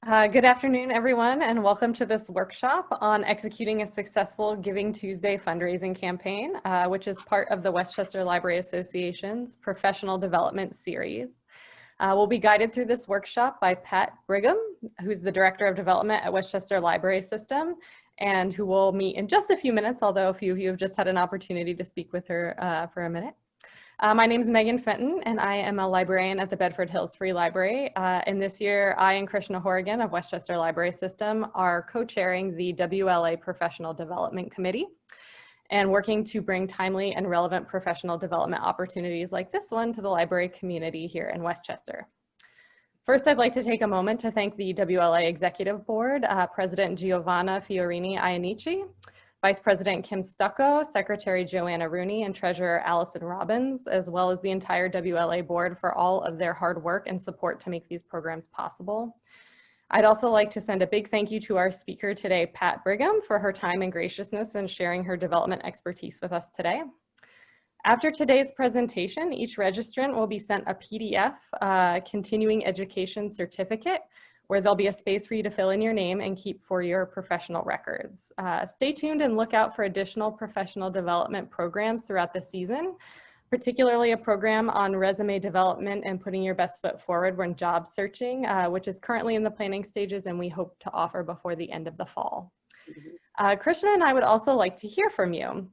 Good afternoon, everyone, and welcome to this workshop on executing a successful Giving Tuesday fundraising campaign, which is part of the Westchester Library Association's Professional Development Series. We'll be guided through this workshop by Pat Brigham, who's the Director of Development at Westchester Library System, and who will meet in just a few minutes, although a few of you have just had an opportunity to speak with her for a minute. My name is Megan Fenton, and I am a librarian at the Bedford Hills Free Library. And this year, I and Krishna Horrigan of Westchester Library System are co-chairing the WLA Professional Development Committee and working to bring timely and relevant professional development opportunities like this one to the library community here in Westchester. First, I'd like to take a moment to thank the WLA Executive Board, President Giovanna Fiorini Iannici, Vice President Kim Stucco, Secretary Joanna Rooney, and Treasurer Allison Robbins, as well as the entire WLA board for all of their hard work and support to make these programs possible. I'd also like to send a big thank you to our speaker today, Pat Brigham, for her time and graciousness in sharing her development expertise with us today. After today's presentation, each registrant will be sent a PDF continuing education certificate, where there'll be a space for you to fill in your name and keep for your professional records. Stay tuned and look out for additional professional development programs throughout the season, particularly a program on resume development and putting your best foot forward when job searching, which is currently in the planning stages and we hope to offer before the end of the fall. Krishna and I would also like to hear from you.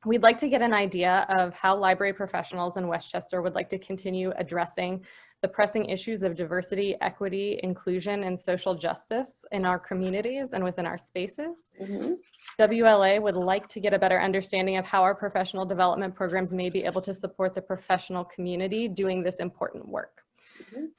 We'd like to get an idea of how library professionals in Westchester would like to continue addressing the pressing issues of diversity, equity, inclusion, and social justice in our communities and within our spaces. WLA would like to get a better understanding of how our professional development programs may be able to support the professional community doing this important work.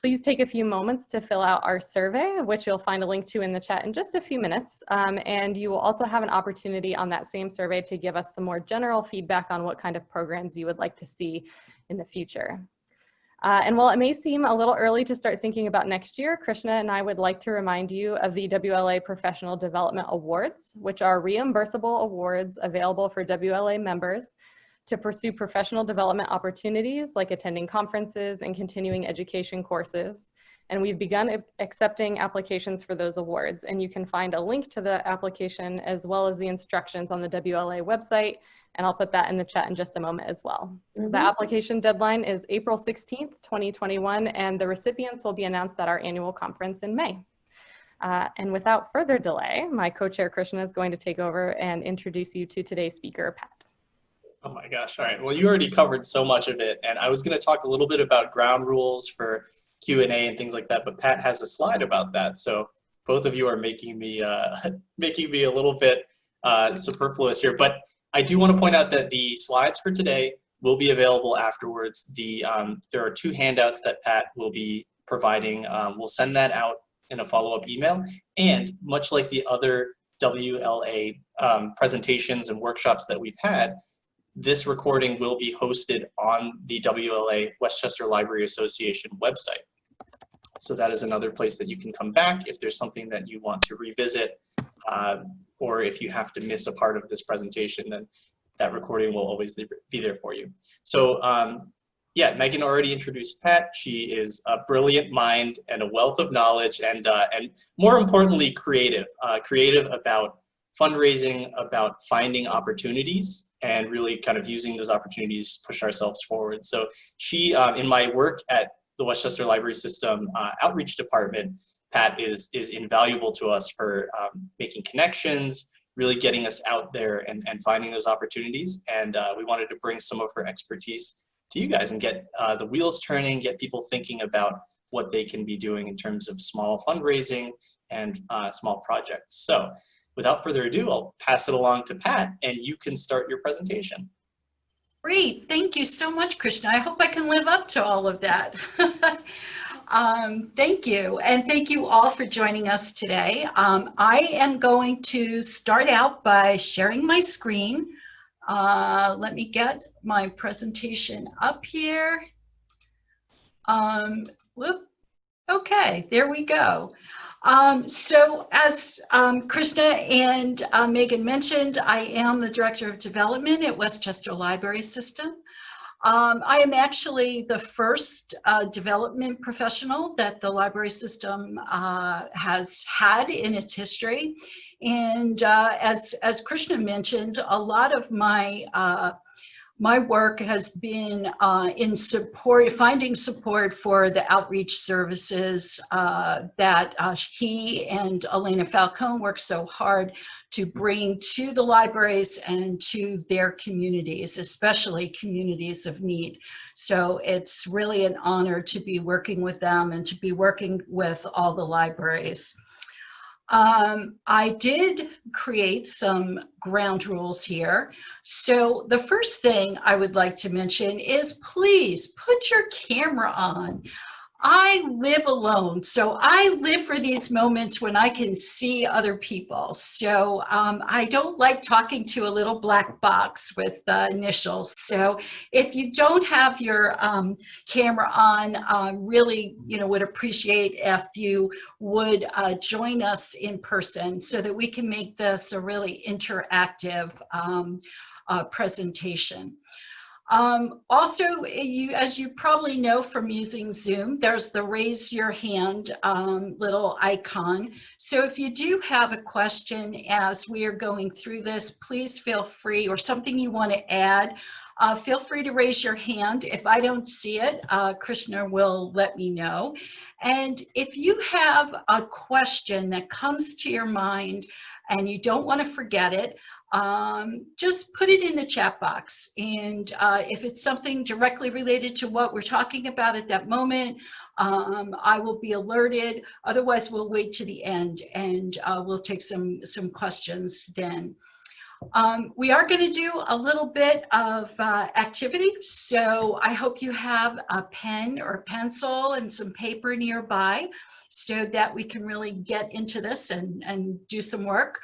Please take a few moments to fill out our survey, which you'll find a link to in the chat in just a few minutes. And you will also have an opportunity on that same survey to give us some more general feedback on what kind of programs you would like to see in the future. And while it may seem a little early to start thinking about next year, Krishna and I would like to remind you of the WLA Professional Development Awards, which are reimbursable awards available for WLA members to pursue professional development opportunities like attending conferences and continuing education courses. And we've begun accepting applications for those awards. And you can find a link to the application as well as the instructions on the WLA website. And I'll put that in the chat in just a moment as well. The application deadline is April 16th, 2021, and the recipients will be announced at our annual conference in May. And without further delay, my co-chair Krishna is going to take over and introduce you to today's speaker, Pat. Oh my gosh, all right. Well, you already covered so much of it, and I was gonna talk a little bit about ground rules for Q&A and things like that, but Pat has a slide about that. So both of you are making me making me a little bit superfluous here, but I do want to point out that the slides for today will be available afterwards. There are two handouts that Pat will be providing. We'll send that out in a follow-up email, and much like the other WLA presentations and workshops that we've had, this recording will be hosted on the WLA Westchester Library Association website. So that is another place that you can come back if there's something that you want to revisit, or if you have to miss a part of this presentation, then that recording will always be there for you. So yeah, Megan already introduced Pat. She is a brilliant mind and a wealth of knowledge, and more importantly, creative about fundraising, about finding opportunities, and really kind of using those opportunities to push ourselves forward. So she, in my work at the Westchester Library System Outreach Department, Pat is invaluable to us for making connections, really getting us out there and finding those opportunities. And we wanted to bring some of her expertise to you guys and get the wheels turning, get people thinking about what they can be doing in terms of small fundraising and small projects. So without further ado, I'll pass it along to Pat, and you can start your presentation. Great, thank you so much, Krishna. I hope I can live up to all of that. Thank you, and thank you all for joining us today. I am going to start out by sharing my screen. Let me get my presentation up here. Okay, there we go. So as Krishna and Megan mentioned, I am the Director of Development at Westchester Library System. I am actually the first development professional that the library system has had in its history. And as Krishna mentioned, a lot of my work has been in finding support for the outreach services that he and Elena Falcone worked so hard to bring to the libraries and to their communities, especially communities of need. So it's really an honor to be working with them and to be working with all the libraries. I did create some ground rules here. So the first thing I would like to mention is please put your camera on. I live alone, so I live for these moments when I can see other people. So I don't like talking to a little black box with initials. So if you don't have your camera on, really, would appreciate if you would join us in person so that we can make this a really interactive presentation. Also, as you probably know from using Zoom, there's the raise your hand little icon. So if you do have a question as we are going through this, please feel free, or something you want to add, feel free to raise your hand. If I don't see it, Krishna will let me know. And if you have a question that comes to your mind and you don't want to forget it, just put it in the chat box. And if it's something directly related to what we're talking about at that moment, I will be alerted. Otherwise, we'll wait to the end and we'll take some questions then. We are going to do a little bit of activity, so I hope you have a pen or pencil and some paper nearby so that we can really get into this and do some work.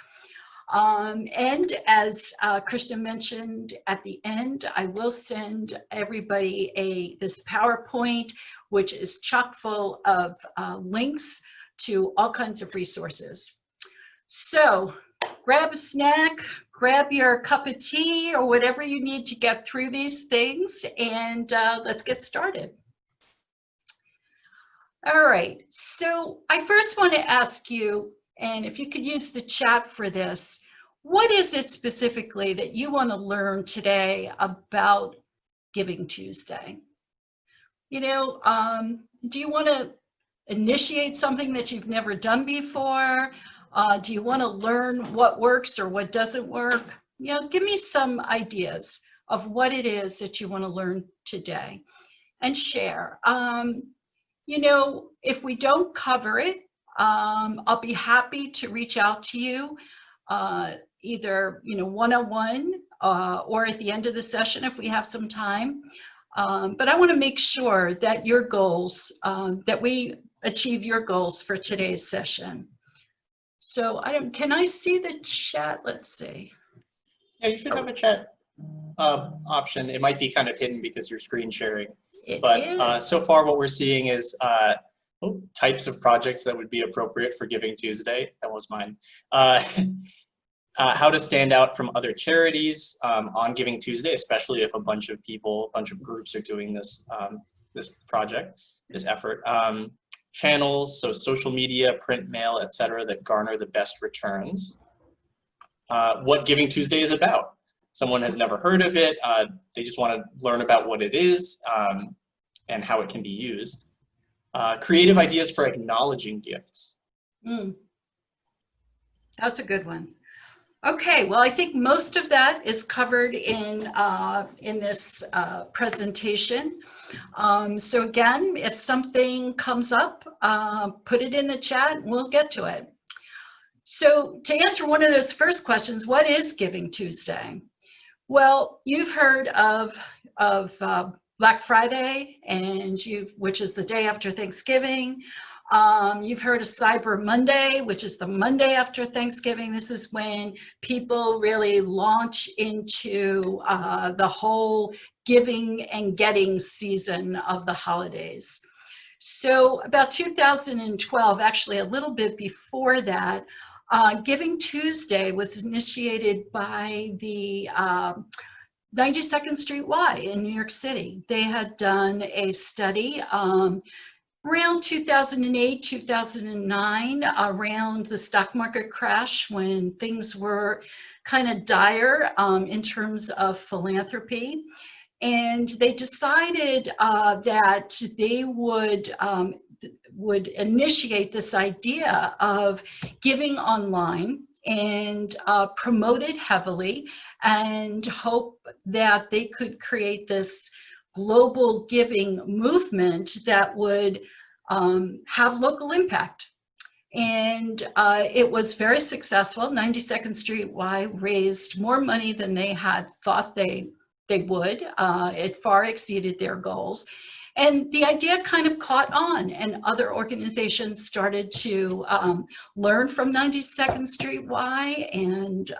And as Krishna mentioned at the end, I will send everybody this PowerPoint, which is chock full of links to all kinds of resources. So grab a snack, grab your cup of tea or whatever you need to get through these things, and let's get started. All right, so I first want to ask you, and if you could use the chat for this, what is it specifically that you want to learn today about Giving Tuesday? Do you want to initiate something that you've never done before? Do you want to learn what works or what doesn't work? Give me some ideas of what it is that you want to learn today and share. If we don't cover it, I'll be happy to reach out to you either one-on-one or at the end of the session if we have some time. But I want to make sure that your goals, that we achieve your goals for today's session. So can I see the chat? Let's see. Yeah, you should have a chat option. It might be kind of hidden because you're screen sharing. So far what we're seeing is types of projects that would be appropriate for Giving Tuesday. That was mine. How to stand out from other charities on Giving Tuesday, especially if a bunch of groups are doing this this project, this effort. Channels, so social media, print, mail, etc., that garner the best returns. What Giving Tuesday is about. Someone has never heard of it. They just want to learn about what it is and how it can be used. Creative ideas for acknowledging gifts. That's a good one. Okay, well, I think most of that is covered in this presentation. So again, if something comes up, put it in the chat and we'll get to it. So to answer one of those first questions, what is Giving Tuesday? Well, you've heard of Black Friday, which is the day after Thanksgiving. You've heard of Cyber Monday, which is the Monday after Thanksgiving. This is when people really launch into the whole giving and getting season of the holidays. So about 2012, actually a little bit before that, Giving Tuesday was initiated by the 92nd Street Y in New York City. They had done a study around 2008, 2009, around the stock market crash when things were kind of dire in terms of philanthropy. And they decided that they would initiate this idea of giving online and promote it heavily and hope that they could create this global giving movement that would have local impact. And it was very successful. 92nd Street Y raised more money than they had thought they would. It far exceeded their goals. And the idea kind of caught on, and other organizations started to learn from 92nd Street Y, and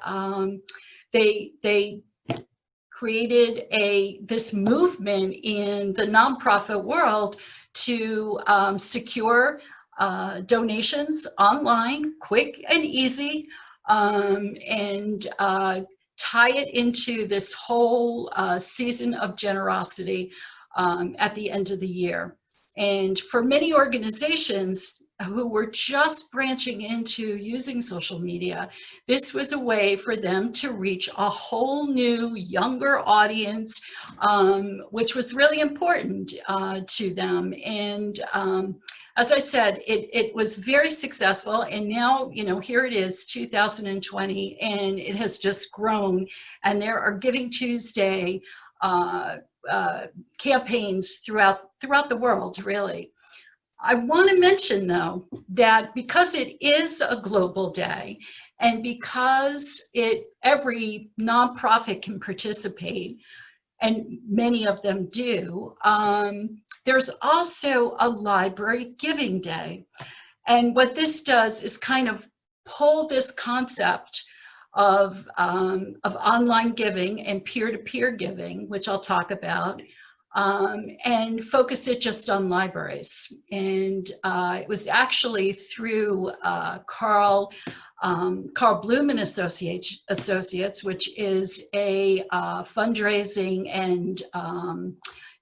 they created this movement in the nonprofit world to secure donations online, quick and easy, and tie it into this whole season of generosity at the end of the year. And for many organizations who were just branching into using social media, this was a way for them to reach a whole new, younger audience, which was really important to them. And as I said, it was very successful, and now, you know, here it is, 2020, and it has just grown, and there are Giving Tuesday campaigns throughout the world, really. I want to mention, though, that because it is a global day, and because every nonprofit can participate, and many of them do, there's also a library giving day. And what this does is kind of pull this concept of online giving and peer-to-peer giving, which I'll talk about, and focus it just on libraries. And it was actually through Carl Bloom and Associates, which is a fundraising and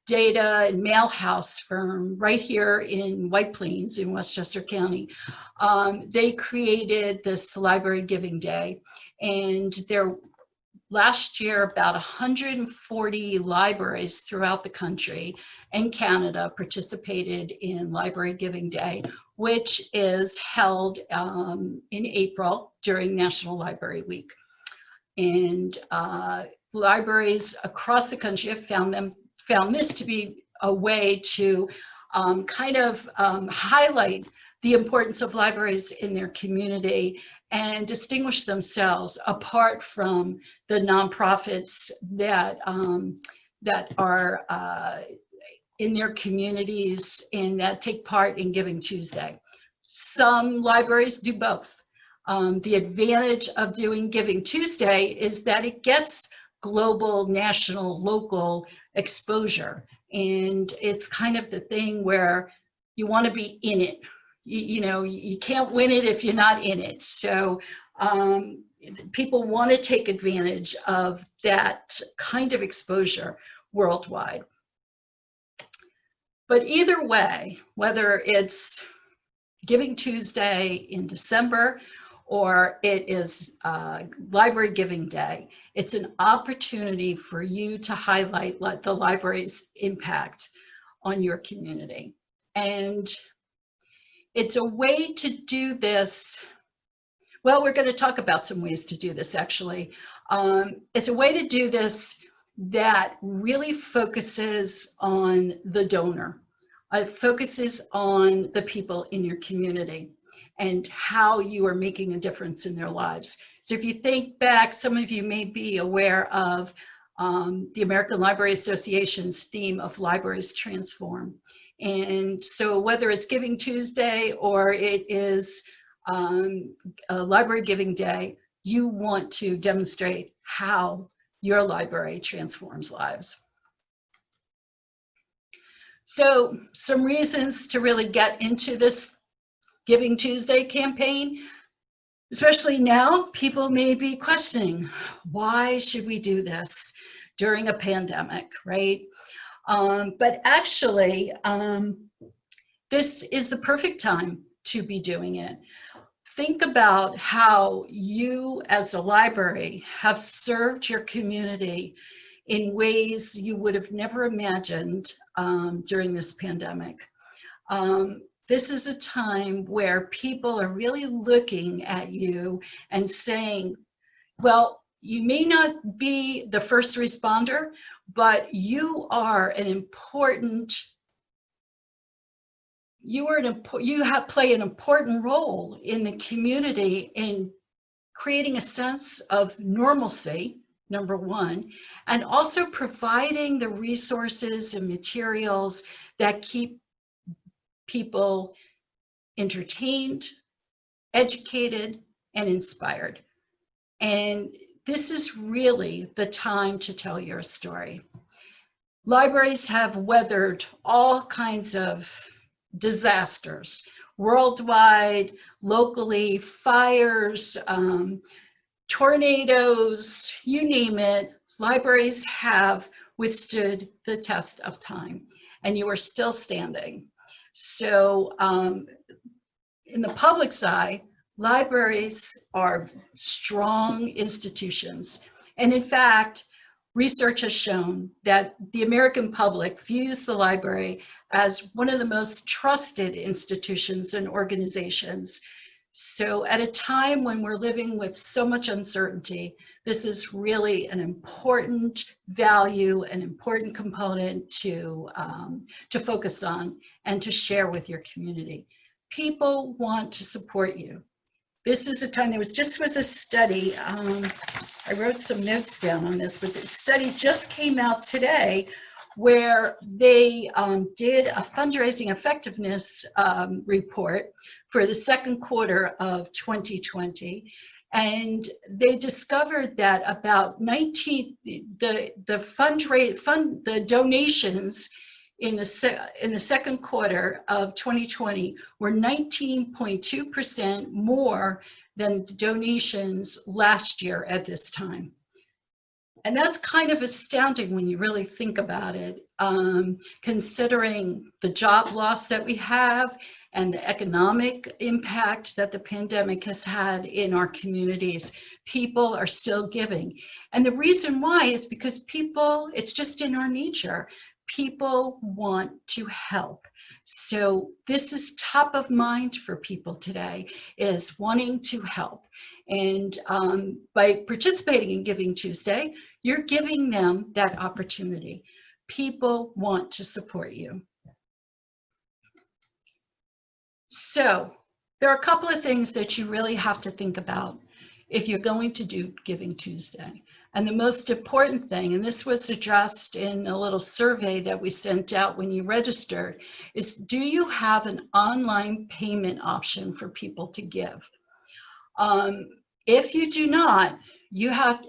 data and mail house firm right here in White Plains in Westchester County. They created this Library Giving Day, and last year, about 140 libraries throughout the country and Canada participated in Library Giving Day, which is held in April during National Library Week. And libraries across the country have found this to be a way to kind of highlight the importance of libraries in their community and distinguish themselves apart from the nonprofits that are in their communities and that take part in Giving Tuesday. Some libraries do both. The advantage of doing Giving Tuesday is that it gets global, national, local exposure. And it's kind of the thing where you want to be in it. You know, you can't win it if you're not in it. So people want to take advantage of that kind of exposure worldwide. But either way, whether it's Giving Tuesday in December or it is Library Giving Day, it's an opportunity for you to highlight the library's impact on your community. And it's a way to do this. Well, we're going to talk about some ways to do this, actually. It's a way to do this that really focuses on the donor. It focuses on the people in your community and how you are making a difference in their lives. So if you think back, some of you may be aware of the American Library Association's theme of Libraries Transform. And so whether it's Giving Tuesday or it is a Library Giving Day, you want to demonstrate how your library transforms lives. So some reasons to really get into this Giving Tuesday campaign, especially now, people may be questioning, why should we do this? during a pandemic, right? But actually, this is the perfect time to be doing it. Think about how you as a library have served your community in ways you would have never imagined during this pandemic. This is a time where people are really looking at you and saying, well, you may not be the first responder, but you are an important, play an important role in the community in creating a sense of normalcy, number one, and also providing the resources and materials that keep people entertained, educated, and inspired. And this is really the time to tell your story. Libraries have weathered all kinds of disasters, worldwide, locally, fires, tornadoes, you name it. Libraries have withstood the test of time, and you are still standing. So in the public's eye, libraries are strong institutions. And in fact, research has shown that the American public views the library as one of the most trusted institutions and organizations. So at a time when we're living with so much uncertainty, this is really an important value, an important component to focus on and to share with your community. People want to support you. This is a time, there was a study, I wrote some notes down on this, but the study just came out today where they did a fundraising effectiveness report for the second quarter of 2020. And they discovered that about the donations in the second quarter of 2020 were 19.2% more than the donations last year at this time. And that's kind of astounding when you really think about it, considering the job loss that we have and the economic impact that the pandemic has had in our communities. People are still giving. And the reason why is because people, it's just in our nature. People want to help. So this is top of mind for people today, is wanting to help. And by participating in Giving Tuesday, you're giving them that opportunity. People want to support you. So there are a couple of things that you really have to think about if you're going to do Giving Tuesday. And the most important thing, and this was addressed in a little survey that we sent out when you registered, is do you have an online payment option for people to give? If you do not,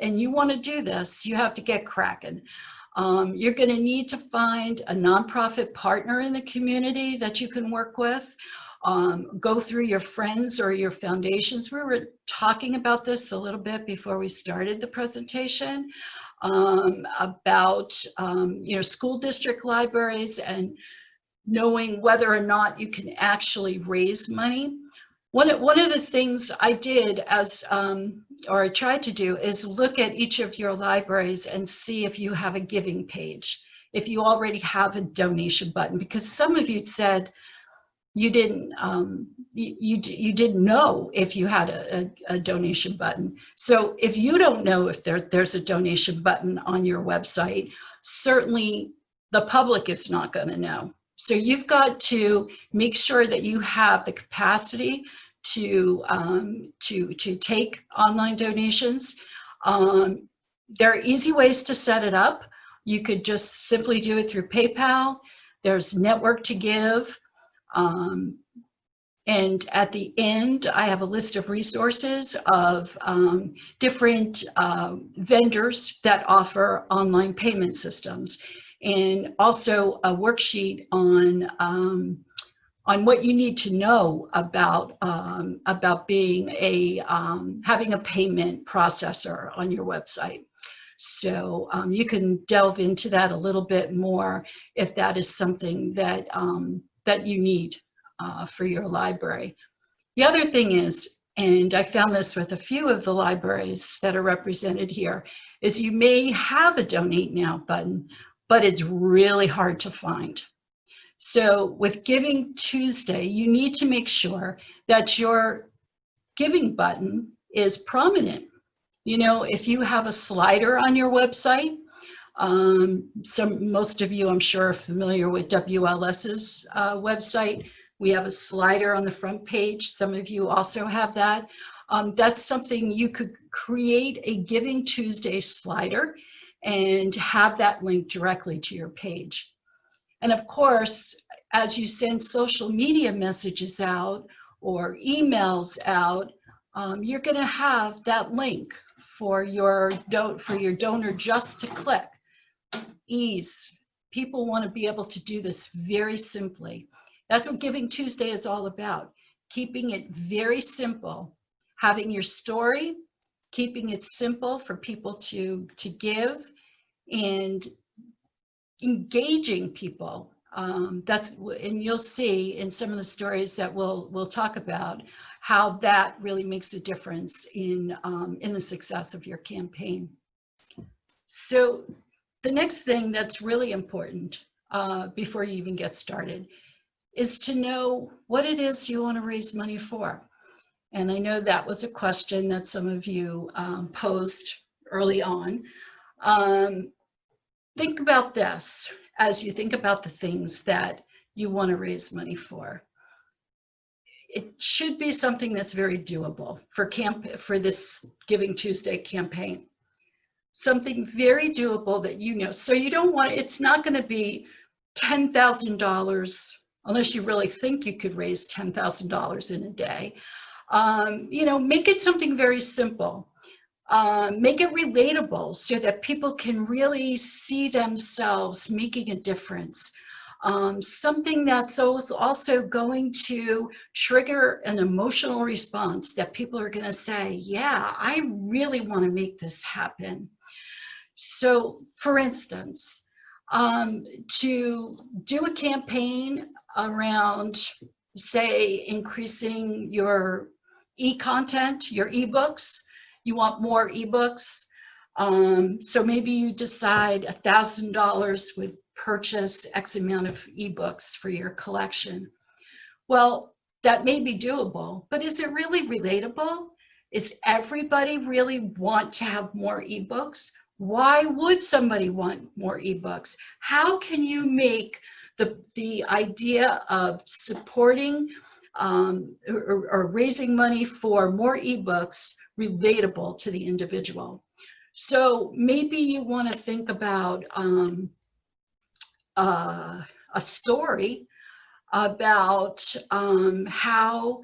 and you want to do this, you have to get cracking. You're going to need to find a nonprofit partner in the community that you can work with. Go through your friends or your foundations. We were talking about this a little bit before we started the presentation, about school district libraries and knowing whether or not you can actually raise money. One of the things I did or I tried to do, is look at each of your libraries and see if you have a giving page, if you already have a donation button, because some of you said you didn't you didn't know if you had a donation button. So if you don't know if there's a donation button on your website, certainly the public is not going to know. So you've got to make sure that you have the capacity to take online donations. There are easy ways to set it up. You could just simply do it through PayPal. There's Network to Give. And at the end, I have a list of resources of different vendors that offer online payment systems, and also a worksheet on what you need to know about being having a payment processor on your website. So you can delve into that a little bit more if that is something that, that you need for your library. The other thing is, and I found this with a few of the libraries that are represented here, is you may have a Donate Now button, but it's really hard to find. So with Giving Tuesday, you need to make sure that your giving button is prominent. You know, if you have a slider on your website, most of you, I'm sure, are familiar with WLS's website. We have a slider on the front page. Some of you also have that. That's something you could create a Giving Tuesday slider and have that link directly to your page. And of course, as you send social media messages out or emails out, you're going to have that link for your donor just to click. Ease. People want to be able to do this very simply. That's what Giving Tuesday is all about. Keeping it very simple, having your story, keeping it simple for people to give, and engaging people. And you'll see in some of the stories that we'll talk about how that really makes a difference in the success of your campaign. So the next thing that's really important before you even get started is to know what it is you want to raise money for. And I know that was a question that some of you posed early on. Think about this as you think about the things that you want to raise money for. It should be something that's very doable for this Giving Tuesday campaign. Something very doable that you know. So you don't want, it's not going to be $10,000 unless you really think you could raise $10,000 in a day. You know, make it something very simple. Make it relatable so that people can really see themselves making a difference. Something that's also going to trigger an emotional response that people are going to say, yeah, I really want to make this happen. So for instance, to do a campaign around, say, increasing your e-content, your ebooks, you want more ebooks. So maybe you decide $1,000 would purchase X amount of ebooks for your collection. Well, that may be doable, but is it really relatable? Is everybody really want to have more ebooks? Why would somebody want more ebooks? How can you make the idea of supporting or raising money for more ebooks relatable to the individual? So maybe you want to think about a story about how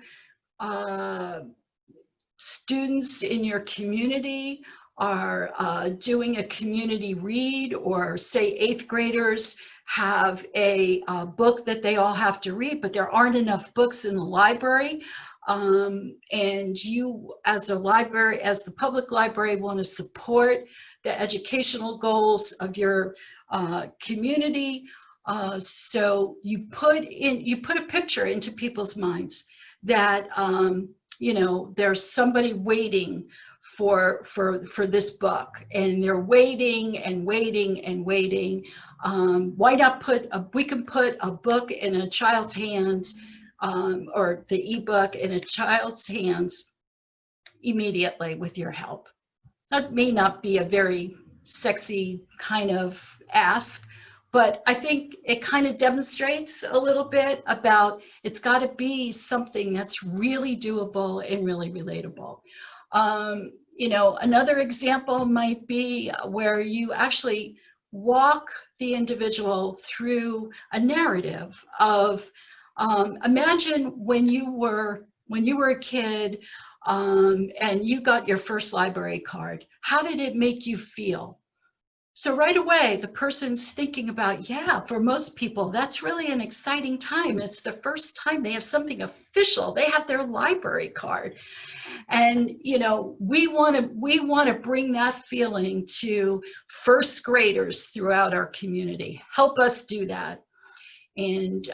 students in your community are doing a community read, or say 8th graders have a book that they all have to read, but there aren't enough books in the library. And you, as a library, as the public library, want to support the educational goals of your community. So you put a picture into people's minds that you know, there's somebody waiting for this book, and they're waiting and waiting and waiting. Why not we can put a book in a child's hands, or the ebook in a child's hands immediately with your help. That may not be a very sexy kind of ask, but I think it kind of demonstrates a little bit about it's got to be something that's really doable and really relatable. You know, another example might be where you actually walk the individual through a narrative of, imagine when you were a kid and you got your first library card. How did it make you feel? So right away, the person's thinking about, yeah, for most people, that's really an exciting time. It's the first time they have something official. They have their library card. And, you know, we want to bring that feeling to first graders throughout our community. Help us do that. And,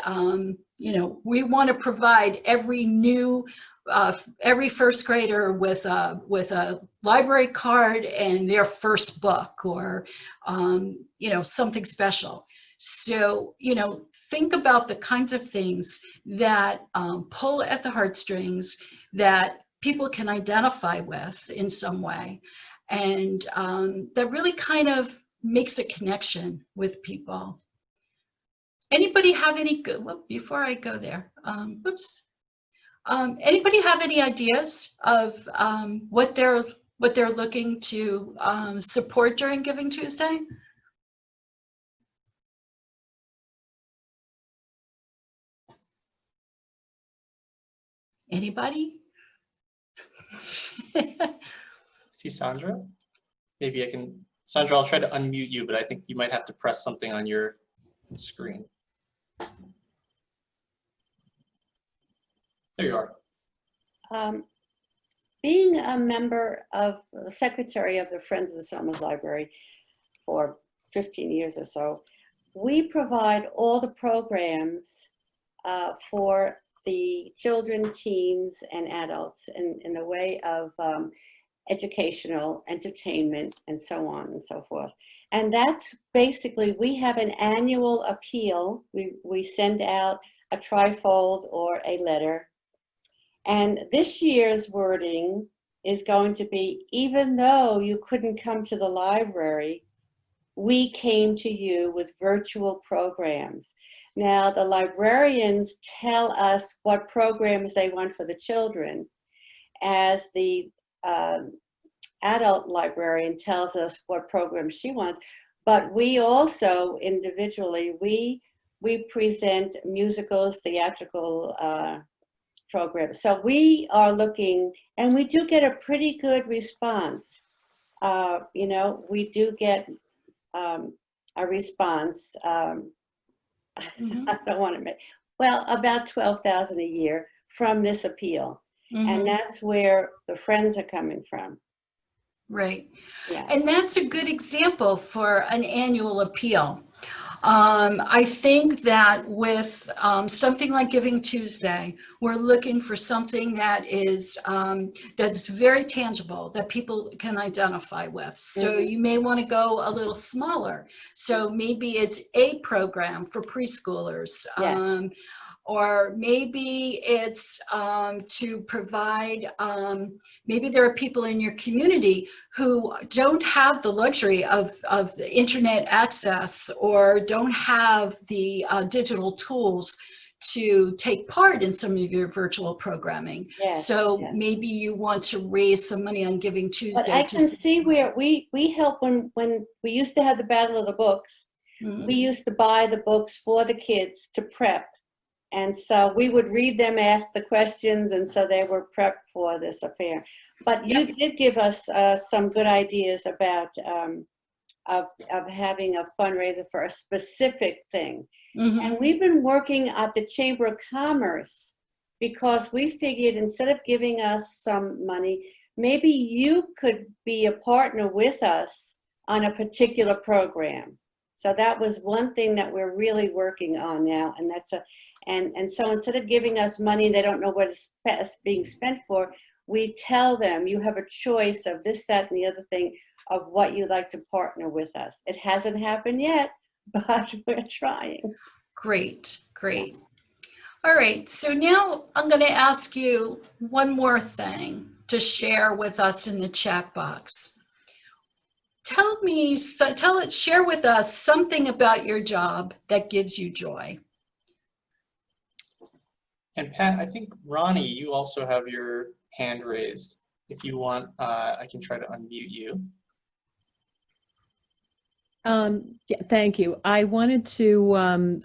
you know, we want to provide every first grader with a library card and their first book, or you know, something special. So, you know, think about the kinds of things that pull at the heartstrings, that people can identify with in some way, and that really kind of makes a connection with people. Anybody have any good, well, before I go there, anybody have any ideas of what they're looking to support during Giving Tuesday? Anybody? See Sandra? Maybe I can, Sandra, I'll try to unmute you, but I think you might have to press something on your screen. There you are. Being a member of the secretary of the Friends of the Somers Library for 15 years or so, we provide all the programs for the children, teens, and adults in the way of educational, entertainment, and so on and so forth. And that's basically, we have an annual appeal. We send out a trifold or a letter. And this year's wording is going to be, even though you couldn't come to the library, we came to you with virtual programs. Now, the librarians tell us what programs they want for the children, as the adult librarian tells us what programs she wants. But we also, individually, we present musicals, theatrical programs. So we are looking, and we do get a pretty good response. You know, we do get a response. I don't want to make, well, about 12,000 a year from this appeal. And that's where the Friends are coming from. Right. Yeah. And that's a good example for an annual appeal. I think that with something like Giving Tuesday, we're looking for something that is that's very tangible, that people can identify with. So you may want to go a little smaller. So maybe it's a program for preschoolers. Yeah. Or maybe it's to provide, maybe there are people in your community who don't have the luxury of the internet access, or don't have the digital tools to take part in some of your virtual programming. Yes, So yes. maybe you want to raise some money on Giving Tuesday. But I can see where we help when we used to have the Battle of the Books. We used to buy the books for the kids to prep. And so we would read them, ask the questions, and so they were prepped for this affair. But you did give us some good ideas about of having a fundraiser for a specific thing. And we've been working at the Chamber of Commerce, because we figured instead of giving us some money, maybe you could be a partner with us on a particular program. So that was one thing that we're really working on now, and that's and so instead of giving us money they don't know what it's being spent for, we tell them you have a choice of this, that, and the other thing of what you'd like to partner with us. It hasn't happened yet, but we're trying. Great, great. All right, so now I'm going to ask you one more thing to share with us in the chat box. Share with us something about your job that gives you joy. And Pat, I think Ronnie, you also have your hand raised. If you want, I can try to unmute you. Yeah, thank you. I wanted to,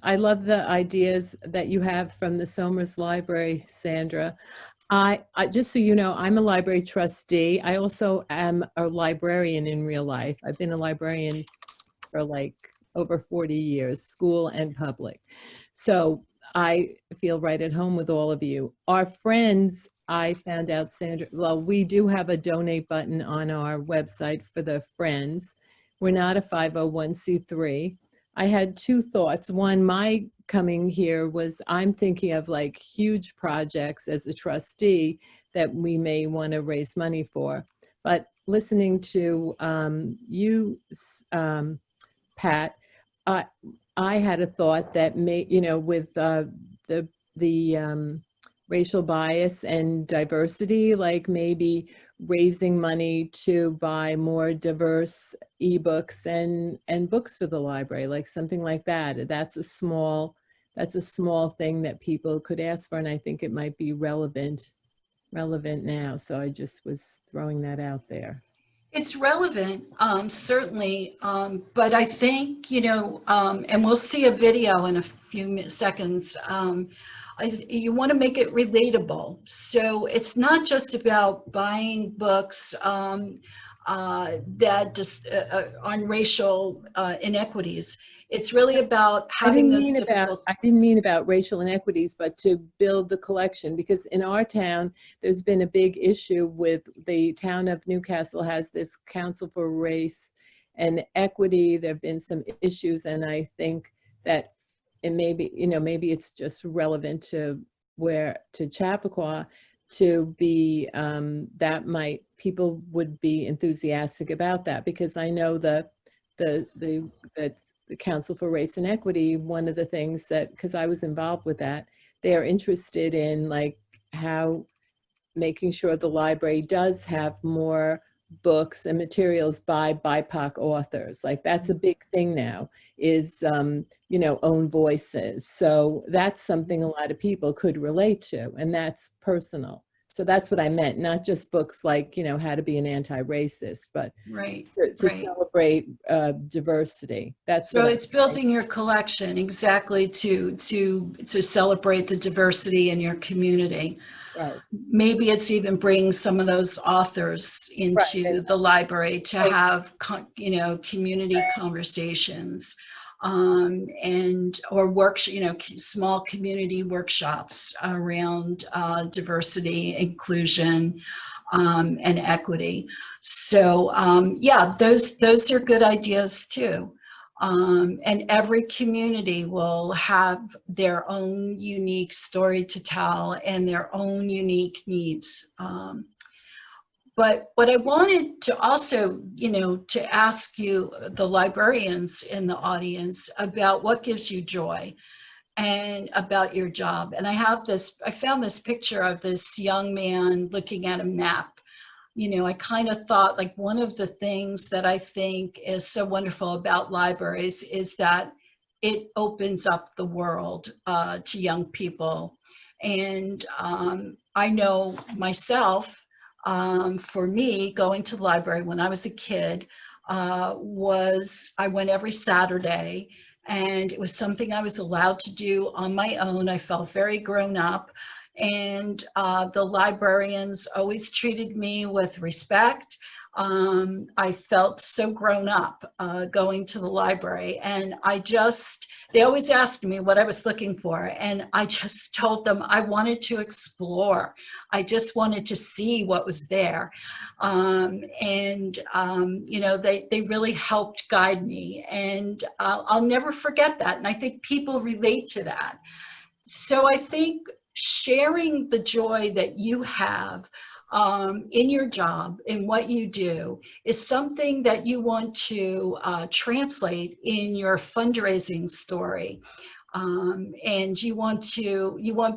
I love the ideas that you have from the Somers Library, Sandra. I just so you know, I'm a library trustee. I also am a librarian in real life. I've been a librarian for like over 40 years, school and public. So I feel right at home with all of you. Our friends, I found out, Sandra, well, we do have a donate button on our website for the friends. We're not a 501c3. I had two thoughts. One, my coming here was I'm thinking of like huge projects as a trustee that we may want to raise money for. But listening to you, Pat, I had a thought that may, you know, with the racial bias and diversity, like maybe raising money to buy more diverse ebooks and books for the library, like something like that. That's a small thing that people could ask for, and I think it might be relevant now. So I just was throwing that out there. It's relevant, certainly, but I think, you know, and we'll see a video in a few seconds. You want to make it relatable. So it's not just about buying books that just on racial inequities. It's really about having those difficult. I didn't mean about racial inequities, but to build the collection, because in our town, there's been a big issue with the town of Newcastle has this Council for Race and Equity. There have been some issues, and I think that it may be, you know, maybe it's just relevant to Chappaqua to be, that might, people would be enthusiastic about that, because I know the Council for Race and Equity, one of the things that, because I was involved with that, they're interested in like how making sure the library does have more books and materials by BIPOC authors. Like that's a big thing now, is, you know, own voices. So that's something a lot of people could relate to, and that's personal. So that's what I meant, not just books like, you know, how to be an anti-racist, but Right, to right. celebrate diversity. That's So what it's building your collection exactly to celebrate the diversity in your community. right. Maybe it's even bringing some of those authors into the library to have, you know, community conversations, and or you know, small community workshops around diversity, inclusion, and equity. So yeah, those are good ideas too. And every community will have their own unique story to tell and their own unique needs. But what I wanted to also, you know, to ask you, the librarians in the audience, about what gives you joy and about your job. And I found this picture of this young man looking at a map. You know, I kind of thought, like, one of the things that I think is so wonderful about libraries is that it opens up the world to young people. And I know myself, for me, going to the library when I was a kid I went every Saturday, and it was something I was allowed to do on my own. I felt very grown up. And the librarians always treated me with respect. I felt so grown up going to the library, and they always asked me what I was looking for, and I just told them I wanted to explore. I just wanted to see what was there. You know, they really helped guide me, and I'll never forget that. And I think people relate to that. So I think sharing the joy that you have in your job, in what you do, is something that you want to translate in your fundraising story. And you want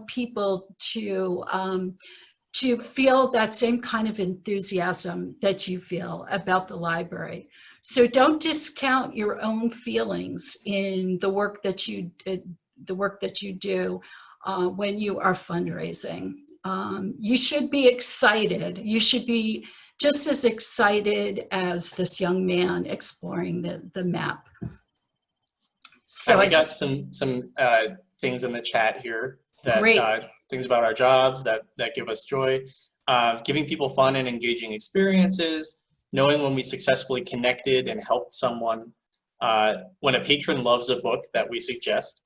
people to feel that same kind of enthusiasm that you feel about the library. So don't discount your own feelings in the work that you do when you are fundraising. You should be excited. You should be just as excited as this young man exploring the map. So we got some things in the chat here that things about our jobs that give us joy. Giving people fun and engaging experiences, knowing when we successfully connected and helped someone, when a patron loves a book that we suggest,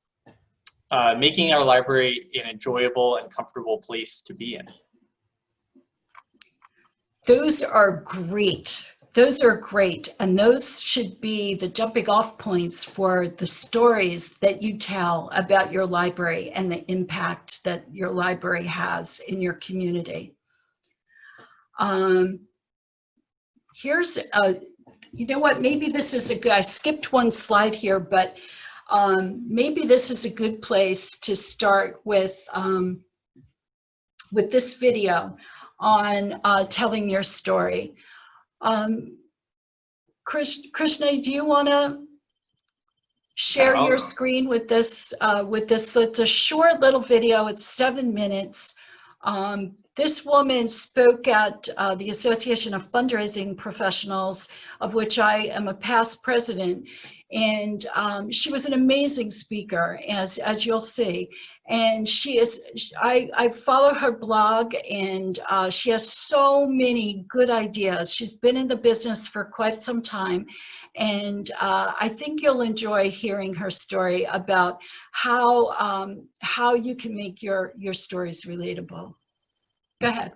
making our library an enjoyable and comfortable place to be in. Those are great. Those are great. And those should be the jumping off points for the stories that you tell about your library and the impact that your library has in your community. Here's a, you know what, maybe this is a good, I skipped one slide here, but maybe this is a good place to start with this video on telling your story. Krishna, do you want to share your screen with this? It's a short little video. It's 7 minutes. This woman spoke at the Association of Fundraising Professionals, of which I am a past president, and she was an amazing speaker, as you'll see. And she is, I follow her blog, and she has so many good ideas. She's been in the business for quite some time, and I think you'll enjoy hearing her story about how you can make your stories relatable. Go ahead.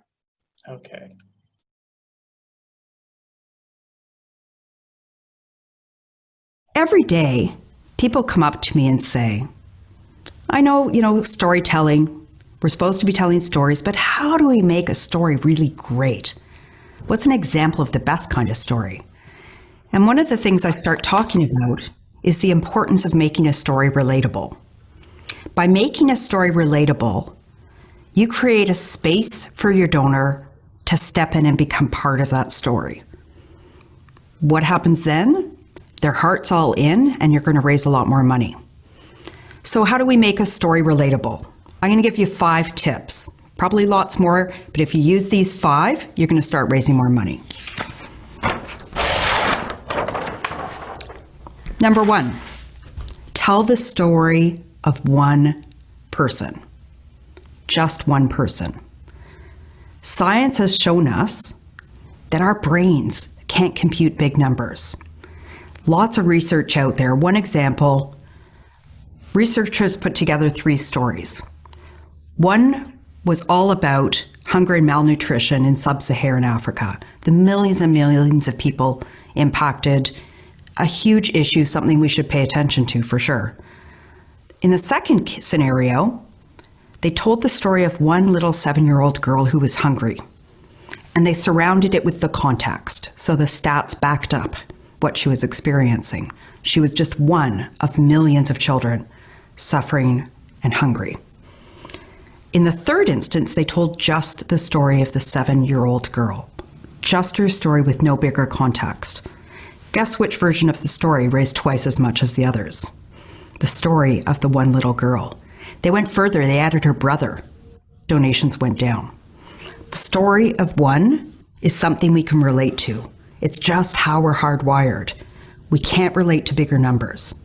Okay. Every day, people come up to me and say, I know, storytelling, we're supposed to be telling stories, but how do we make a story really great? What's an example of the best kind of story? And one of the things I start talking about is the importance of making a story relatable. By making a story relatable, you create a space for your donor to step in and become part of that story. What happens then? Their heart's all in, and you're going to raise a lot more money. So how do we make a story relatable? I'm going to give you 5 tips, probably lots more, but if you use these 5, you're going to start raising more money. Number 1, tell the story of one person. Just one person. Science has shown us that our brains can't compute big numbers. Lots of research out there. One example, researchers put together 3 stories. One was all about hunger and malnutrition in sub-Saharan Africa. The millions and millions of people impacted, a huge issue, something we should pay attention to for sure. In the second scenario, they told the story of one little 7-year-old girl who was hungry, and they surrounded it with the context, so the stats backed up what she was experiencing. She was just one of millions of children suffering and hungry. In the third instance, they told just the story of the 7-year-old girl, just her story with no bigger context. Guess which version of the story raised twice as much as the others? The story of the one little girl. They went further, they added her brother. Donations went down. The story of one is something we can relate to. It's just how we're hardwired. We can't relate to bigger numbers.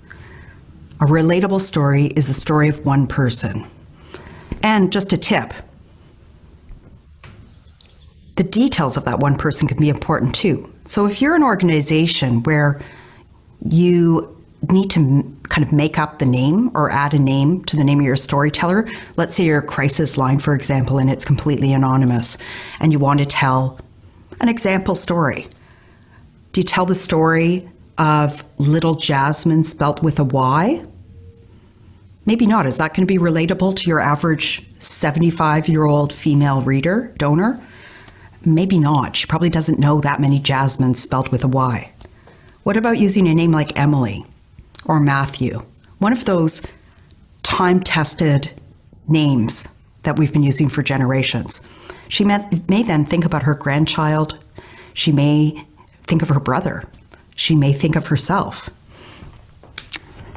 A relatable story is the story of one person. And just a tip, the details of that one person can be important too. So if you're an organization where you need to kind of make up the name or add a name to the name of your storyteller, let's say you're a crisis line, for example, and it's completely anonymous, and you want to tell an example story. Do you tell the story of little Jasmine spelt with a Y? Maybe not. Is that going to be relatable to your average 75-year-old female reader, donor? Maybe not. She probably doesn't know that many Jasmines spelled with a Y. What about using a name like Emily or Matthew? One of those time-tested names that we've been using for generations. She may then think about her grandchild. She may think of her brother. She may think of herself.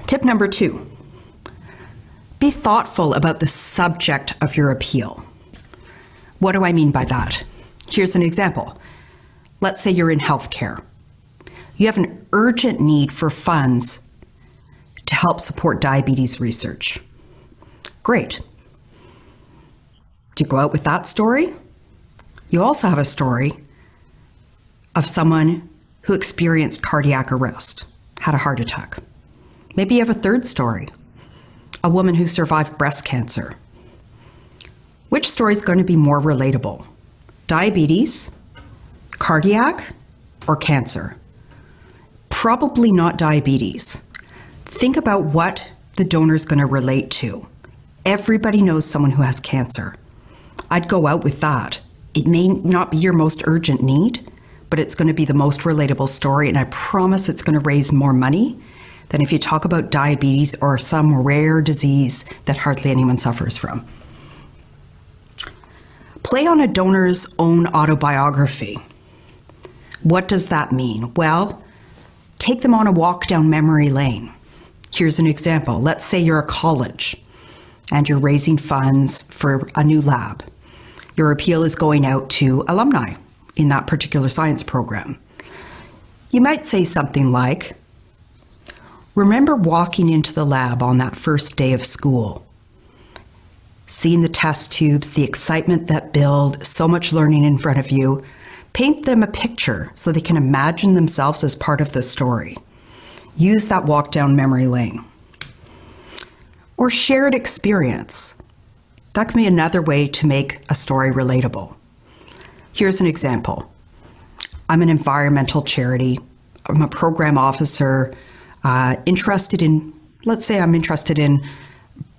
Tip number 2, be thoughtful about the subject of your appeal. What do I mean by that? Here's an example. Let's say you're in healthcare. You have an urgent need for funds to help support diabetes research. Great. Do you go out with that story? You also have a story of someone who experienced cardiac arrest, had a heart attack. Maybe you have a third story, a woman who survived breast cancer. Which story is going to be more relatable? Diabetes, cardiac, or cancer? Probably not diabetes. Think about what the donor is going to relate to. Everybody knows someone who has cancer. I'd go out with that. It may not be your most urgent need, but it's going to be the most relatable story, and I promise it's going to raise more money than if you talk about diabetes or some rare disease that hardly anyone suffers from. Play on a donor's own autobiography. What does that mean? Well, take them on a walk down memory lane. Here's an example. Let's say you're a college and you're raising funds for a new lab. Your appeal is going out to alumni in that particular science program. You might say something like, remember walking into the lab on that first day of school, seeing the test tubes, the excitement that built, so much learning in front of you. Paint them a picture so they can imagine themselves as part of the story. Use that walk down memory lane. Or shared experience. That can be another way to make a story relatable. Here's an example. I'm an environmental charity. I'm a program officer interested in, let's say I'm interested in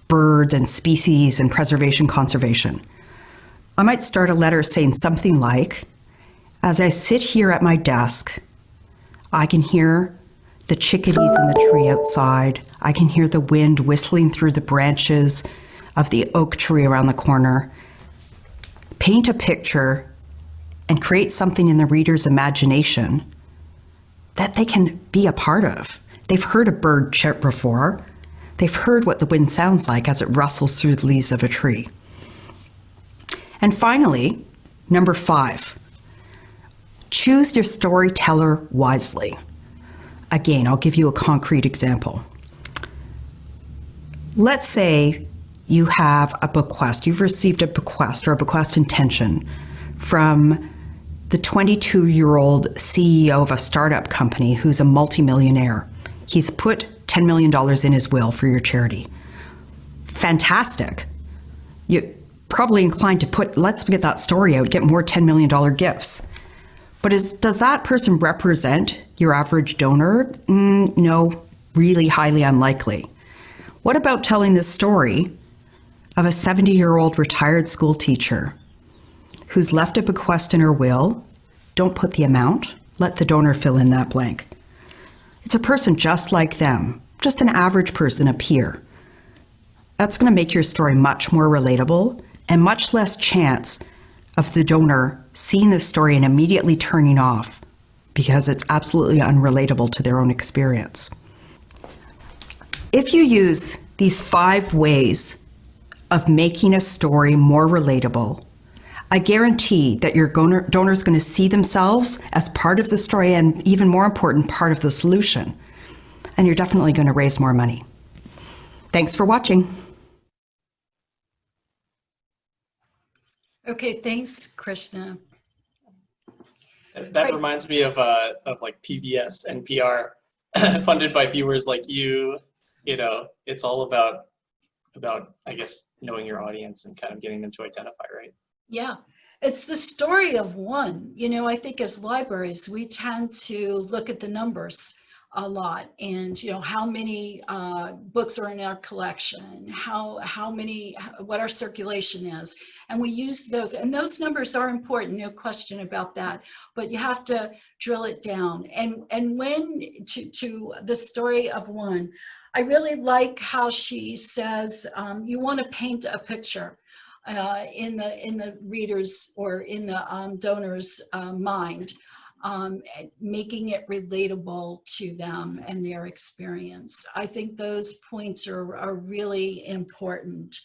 birds and species and preservation conservation. I might start a letter saying something like, as I sit here at my desk, I can hear the chickadees in the tree outside. I can hear the wind whistling through the branches of the oak tree around the corner. Paint a picture and create something in the reader's imagination that they can be a part of. They've heard a bird chirp before. They've heard what the wind sounds like as it rustles through the leaves of a tree. And finally, number 5, choose your storyteller wisely. Again, I'll give you a concrete example. Let's say you have a bequest. You've received a bequest or a bequest intention from the 22-year-old CEO of a startup company who's a multimillionaire. He's put $10 million in his will for your charity. Fantastic. You're probably inclined to put, let's get that story out, get more $10 million gifts. But does that person represent your average donor? No, really highly unlikely. What about telling the story of a 70-year-old retired school teacher who's left a bequest in her will? Don't put the amount, let the donor fill in that blank. It's a person just like them, just an average person, a peer. That's going to make your story much more relatable and much less chance of the donor seeing this story and immediately turning off because it's absolutely unrelatable to their own experience. If you use these 5 ways of making a story more relatable, I guarantee that your donor is going to see themselves as part of the story and, even more important, part of the solution. And you're definitely going to raise more money. Thanks for watching. Okay, thanks, Krishna. That reminds me of like PBS, NPR, funded by viewers like you. You know, it's all about I guess knowing your audience and kind of getting them to identify, right? Yeah, it's the story of one. You know, I think as libraries, we tend to look at the numbers a lot, and you know, how many books are in our collection, how many, what our circulation is, and we use those, and those numbers are important, no question about that, but you have to drill it down. And when to the story of one, I really like how she says you want to paint a picture in the reader's or in the donor's mind, making it relatable to them and their experience. I think those points are really important.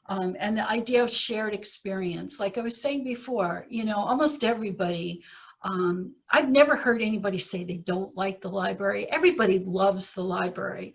And the idea of shared experience, like I was saying before, you know, almost everybody I've never heard anybody say they don't like the library. Everybody loves the library.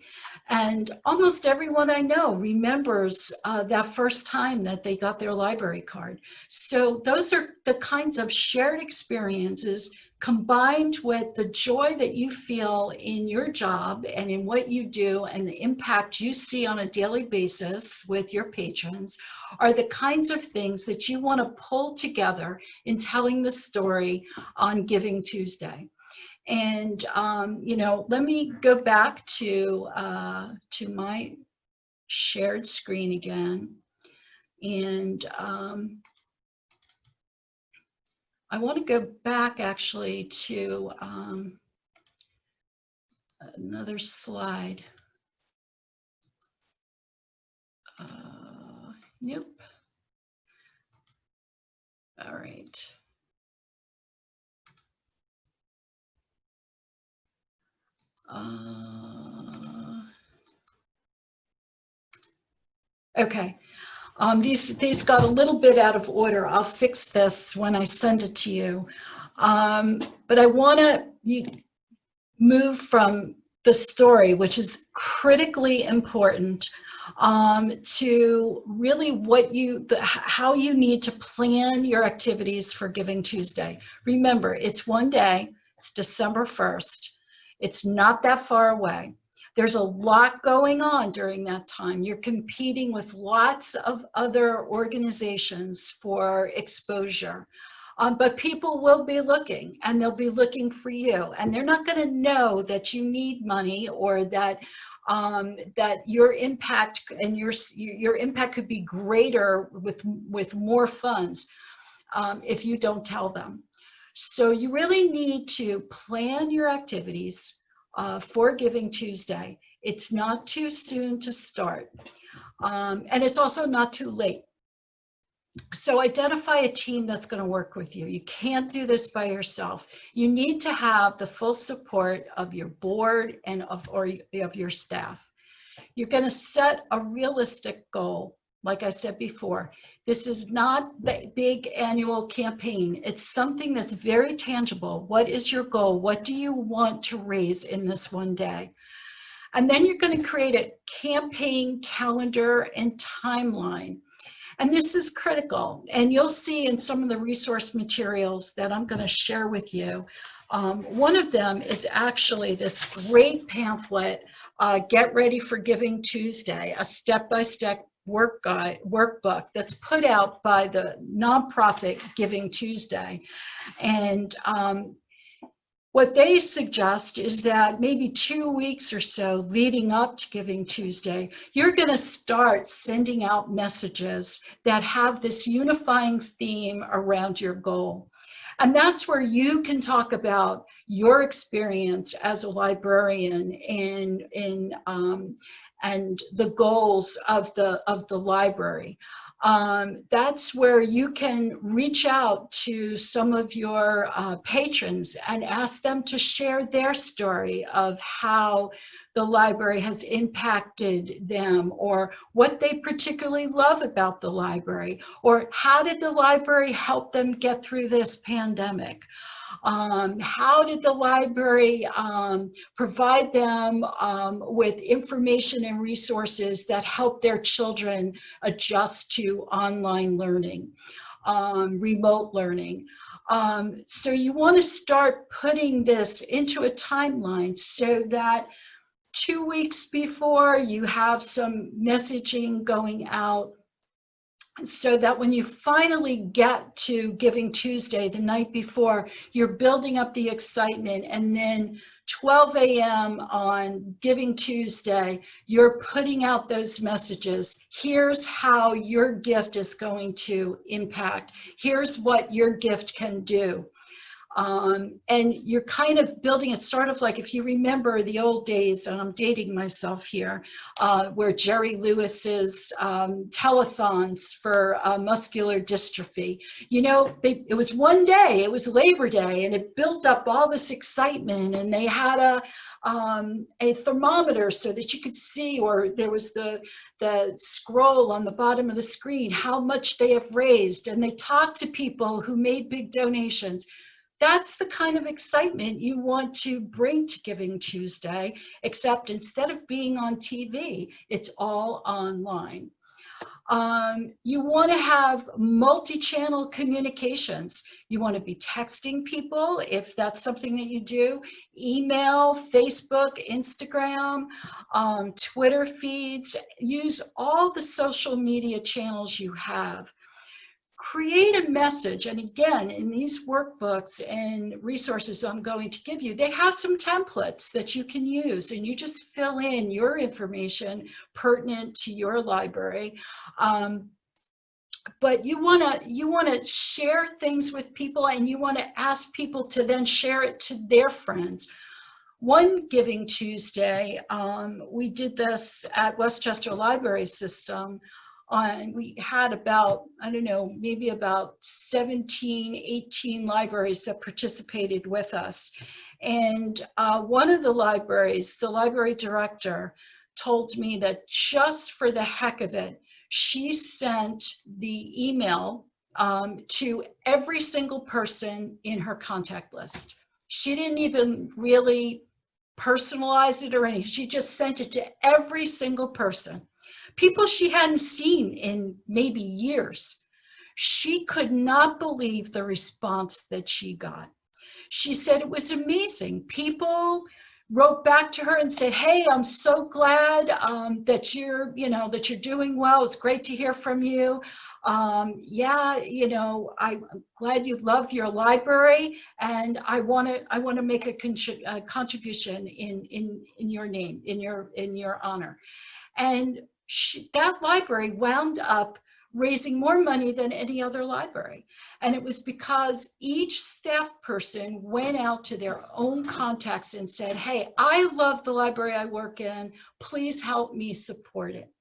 And almost everyone I know remembers that first time that they got their library card. So those are the kinds of shared experiences combined with the joy that you feel in your job and in what you do and the impact you see on a daily basis with your patrons are the kinds of things that you want to pull together in telling the story on Giving Tuesday. And, you know, let me go back to my shared screen again. And I want to go back actually to another slide. Nope. All right. Okay. These got a little bit out of order. I'll fix this when I send it to you. But I want to move from the story, which is critically important, to really how you need to plan your activities for Giving Tuesday. Remember, it's one day. It's December 1st. It's not that far away. There's a lot going on during that time. You're competing with lots of other organizations for exposure. But people will be looking, and they'll be looking for you. And they're not going to know that you need money, or that that your impact and your impact could be greater with more funds if you don't tell them. So you really need to plan your activities for Giving Tuesday. It's not too soon to start, and it's also not too late. So identify a team that's going to work with you. You can't do this by yourself. You need to have the full support of your board and of your staff. You're going to set a realistic goal. Like I said before, this is not the big annual campaign. It's something that's very tangible. What is your goal? What do you want to raise in this one day? And then you're going to create a campaign calendar and timeline. And this is critical. And you'll see in some of the resource materials that I'm going to share with you. One of them is actually this great pamphlet, Get Ready for Giving Tuesday, a step-by-step workbook that's put out by the nonprofit Giving Tuesday. And what they suggest is that maybe 2 weeks or so leading up to Giving Tuesday, you're going to start sending out messages that have this unifying theme around your goal. And that's where you can talk about your experience as a librarian and the goals of the library. That's where you can reach out to some of your patrons and ask them to share their story of how the library has impacted them, or what they particularly love about the library, or how did the library help them get through this pandemic. How did the library provide them with information and resources that help their children adjust to online learning, remote learning? So you want to start putting this into a timeline so that 2 weeks before you have some messaging going out, so that when you finally get to Giving Tuesday, the night before, you're building up the excitement, and then 12 a.m. on Giving Tuesday, you're putting out those messages. Here's how your gift is going to impact. Here's what your gift can do. And you're kind of building it sort of like, if you remember the old days, and I'm dating myself here, where Jerry Lewis's telethons for muscular dystrophy. You know, it was one day, it was Labor Day, and it built up all this excitement, and they had a thermometer so that you could see, or there was the scroll on the bottom of the screen, how much they have raised, and they talked to people who made big donations. That's the kind of excitement you want to bring to Giving Tuesday, except instead of being on TV, it's all online. You want to have multi-channel communications. You want to be texting people if that's something that you do, email, Facebook, Instagram, Twitter feeds. Use all the social media channels you have. Create a message, and again, in these workbooks and resources I'm going to give you, they have some templates that you can use, and you just fill in your information pertinent to your library. But you wanna share things with people, and you want to ask people to then share it to their friends. One Giving Tuesday, we did this at Westchester Library System. We had about, I don't know, maybe about 17, 18 libraries that participated with us. And one of the libraries, the library director, told me that just for the heck of it, she sent the email to every single person in her contact list. She didn't even really personalize it or anything. She just sent it to every single person. People she hadn't seen in maybe years. She could not believe the response that she got. She said it was amazing. People wrote back to her and said, "Hey, I'm so glad that you're doing well. It's great to hear from you. Yeah, I'm glad you love your library, and I want to make a contribution in your name, in your honor." And that library wound up raising more money than any other library. And it was because each staff person went out to their own contacts and said, "Hey, I love the library I work in. Please help me support it."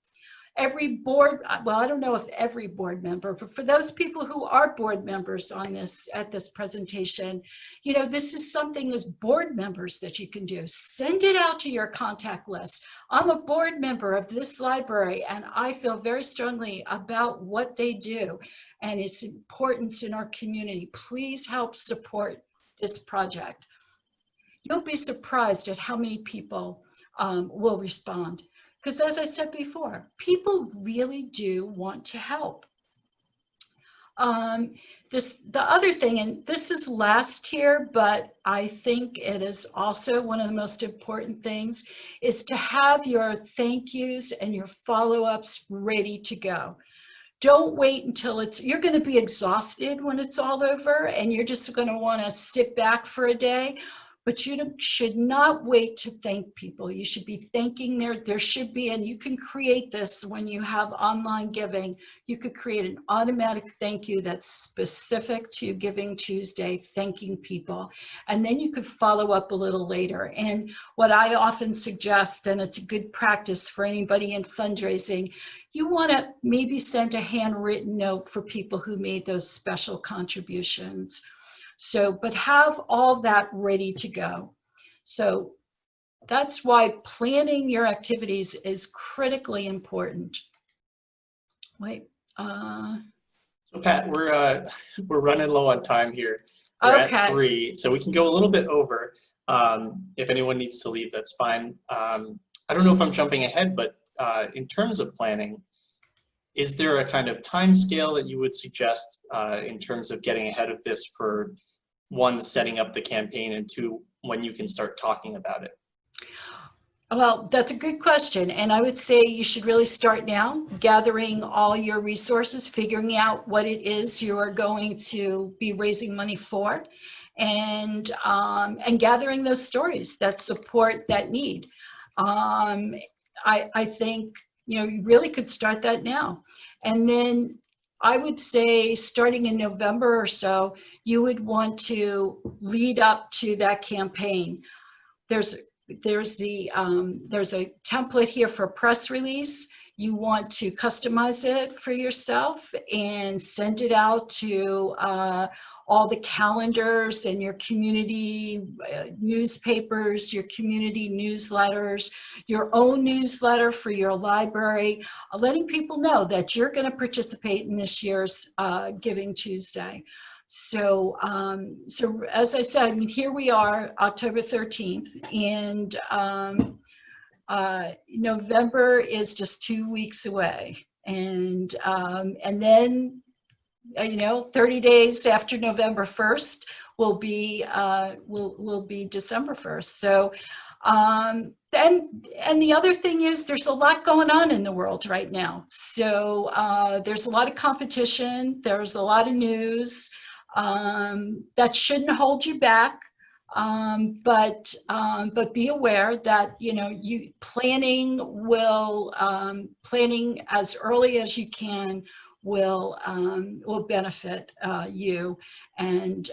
Every board, well, I don't know if every board member, but for those people who are board members at this presentation, this is something as board members that you can do. Send it out to your contact list. I'm a board member of this library, and I feel very strongly about what they do and its importance in our community. Please help support this project. You'll be surprised at how many people will respond. Because as I said before, people really do want to help. The other thing, and this is last here, but I think it is also one of the most important things, is to have your thank yous and your follow-ups ready to go. Don't wait until you're going to be exhausted when it's all over, and you're just going to want to sit back for a day. But you should not wait to thank people. You should be thanking there should be, and you can create this when you have online giving, you could create an automatic thank you that's specific to Giving Tuesday, thanking people. And then you could follow up a little later. And what I often suggest, and it's a good practice for anybody in fundraising, you want to maybe send a handwritten note for people who made those special contributions. So, but have all that ready to go. So that's why planning your activities is critically important. Wait. So Pat, we're running low on time here. We're at 3, so we can go a little bit over. If anyone needs to leave, that's fine. I don't know if I'm jumping ahead, but in terms of planning, is there a kind of time scale that you would suggest in terms of getting ahead of this for, 1, setting up the campaign, and 2, when you can start talking about it? Well, that's a good question. And I would say you should really start now, gathering all your resources, figuring out what it is you are going to be raising money for, and gathering those stories that support that need. I think, you really could start that now. And then I would say starting in November or so, you would want to lead up to that campaign. There's a template here for a press release. You want to customize it for yourself and send it out to all the calendars and your community newspapers, your community newsletters, your own newsletter for your library, letting people know that you're going to participate in this year's Giving Tuesday. So, so as I said, I mean, here we are, October 13th, and November is just 2 weeks away, and then 30 days after November 1st will be December 1st. So and the other thing is there's a lot going on in the world right now. So there's a lot of competition, there's a lot of news that shouldn't hold you back. But be aware that you planning as early as you can will benefit you and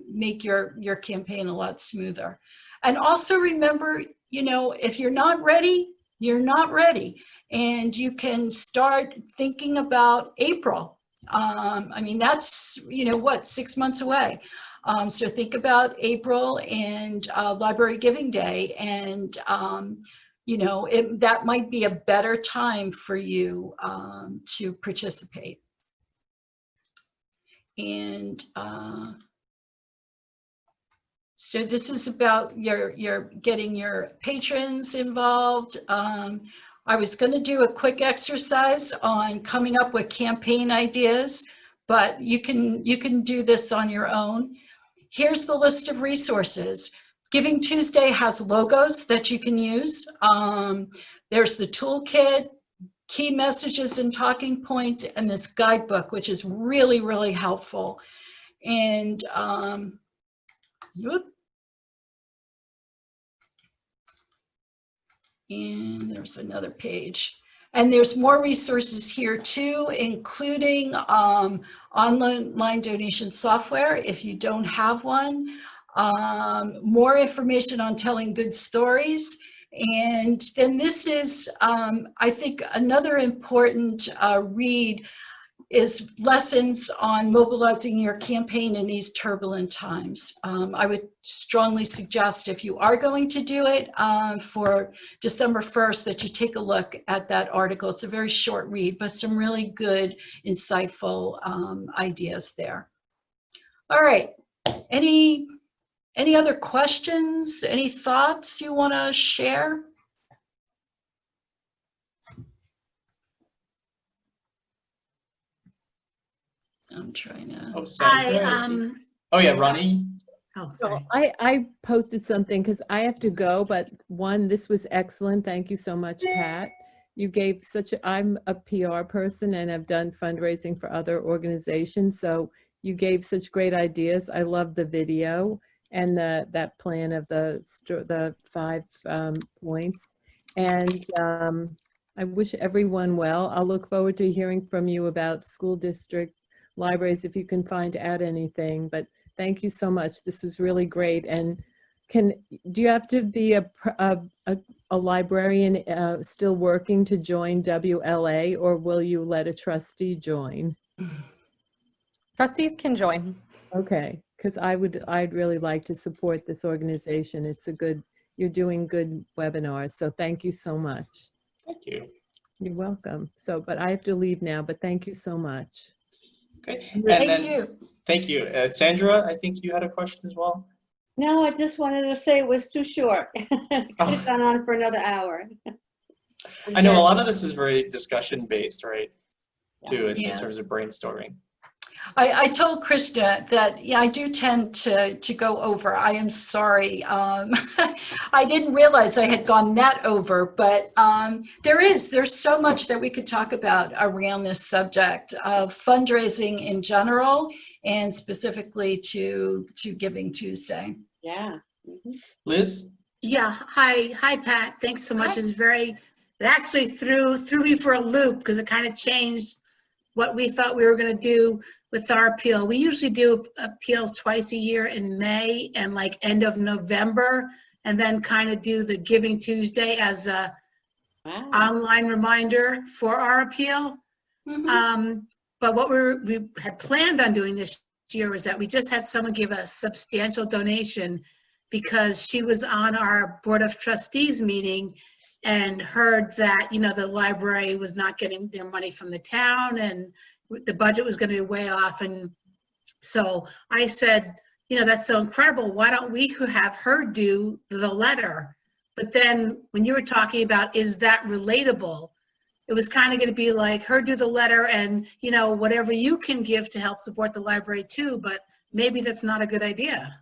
make your campaign a lot smoother. And also remember, if you're not ready, you're not ready, and you can start thinking about April. I mean, that's 6 months away. So think about April and Library Giving Day, and that might be a better time for you to participate. And so this is about your getting your patrons involved. I was going to do a quick exercise on coming up with campaign ideas, but you can do this on your own. Here's the list of resources. Giving Tuesday has logos that you can use. There's the toolkit, key messages and talking points, and this guidebook, which is really, really helpful. And and there's another page. And there's more resources here too, including online donation software if you don't have one, more information on telling good stories. And then this is, I think, another important read is lessons on mobilizing your campaign in these turbulent times. I would strongly suggest, if you are going to do it for December 1st, that you take a look at that article. It's a very short read, but some really good, insightful ideas there. All right, any other questions? Any thoughts you want to share? I'm trying to. Oh, Sandra, I see. Oh yeah, Ronnie. Oh, So sorry. I posted something because I have to go, but this was excellent. Thank you so much, Pat. You gave I'm a PR person and have done fundraising for other organizations. So you gave such great ideas. I love the video and that plan of the 5 points. And I wish everyone well. I'll look forward to hearing from you about school district libraries if you can find out anything. But thank you so much. This was really great. And do you have to be a librarian still working to join WLA, or will you let a trustee join? Trustees can join. Okay, because I'd really like to support this organization. You're doing good webinars, so thank you so much. Thank you. You're welcome. But I have to leave now, but thank you so much. Okay. Thank you. Thank you. Sandra, I think you had a question as well. No, I just wanted to say it was too short. Could have gone on for another hour. I know a lot of this is very discussion based, right? Too, in Yeah. terms of brainstorming. I told Krishna that I do tend to go over. I am sorry. I didn't realize I had gone that over, but there's so much that we could talk about around this subject of fundraising in general and specifically to Giving Tuesday. Yeah. Liz? Yeah. Hi, Pat. Thanks so much. It actually threw me for a loop because it kind of changed what we thought we were going to do with our appeal. We usually do appeals twice a year in May and like end of November, and then kind of do the Giving Tuesday as a online reminder for our appeal. Mm-hmm. But what we had planned on doing this year was that we just had someone give a substantial donation because she was on our Board of Trustees meeting and heard that, the library was not getting their money from the town and the budget was going to be way off. And So I said, you know, that's so incredible. Why don't we have her do the letter? But then when you were talking about, is that relatable? It was kind of going to be like her do the letter and, you know, whatever you can give to help support the library too, but maybe that's not a good idea.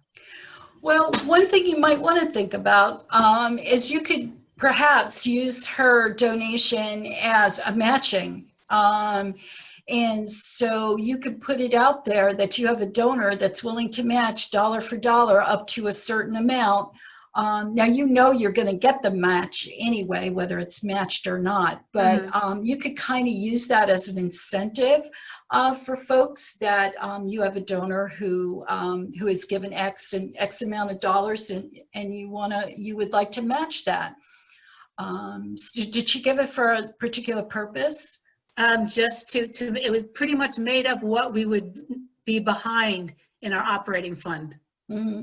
Well, one thing you might want to think about is you could perhaps use her donation as a matching. And so you could put it out there that you have a donor that's willing to match dollar for dollar up to a certain amount. Now, you know you're going to get the match anyway, whether it's matched or not, but you could kind of use that as an incentive for folks that you have a donor who has given X amount of dollars and you would like to match that. So did she give it for a particular purpose? Just it was pretty much made up what we would be behind in our operating fund. Mm-hmm.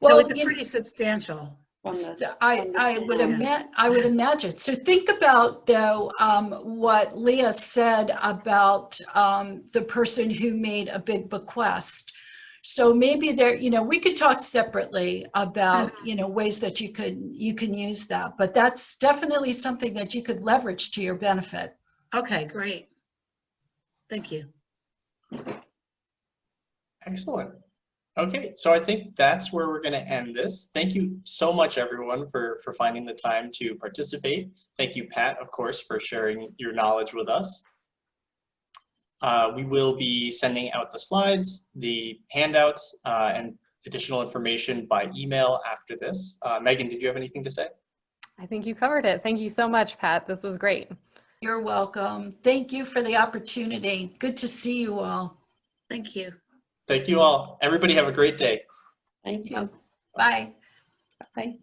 So it's pretty substantial. I would imagine. So think about, though, what Leah said about the person who made a big bequest. So maybe there, you know, we could talk separately about, you know, ways that you can use that, but that's definitely something that you could leverage to your benefit. Okay, great. Thank you. Excellent. Okay, so I think that's where we're going to end this. Thank you so much, everyone, for finding the time to participate. Thank you, Pat, of course, for sharing your knowledge with us. We will be sending out the slides, the handouts, and additional information by email after this. Megan, did you have anything to say? I think you covered it. Thank you so much, Pat. This was great. You're welcome. Thank you for the opportunity. Good to see you all. Thank you. Thank you all. Everybody have a great day. Thank you. Bye. Bye.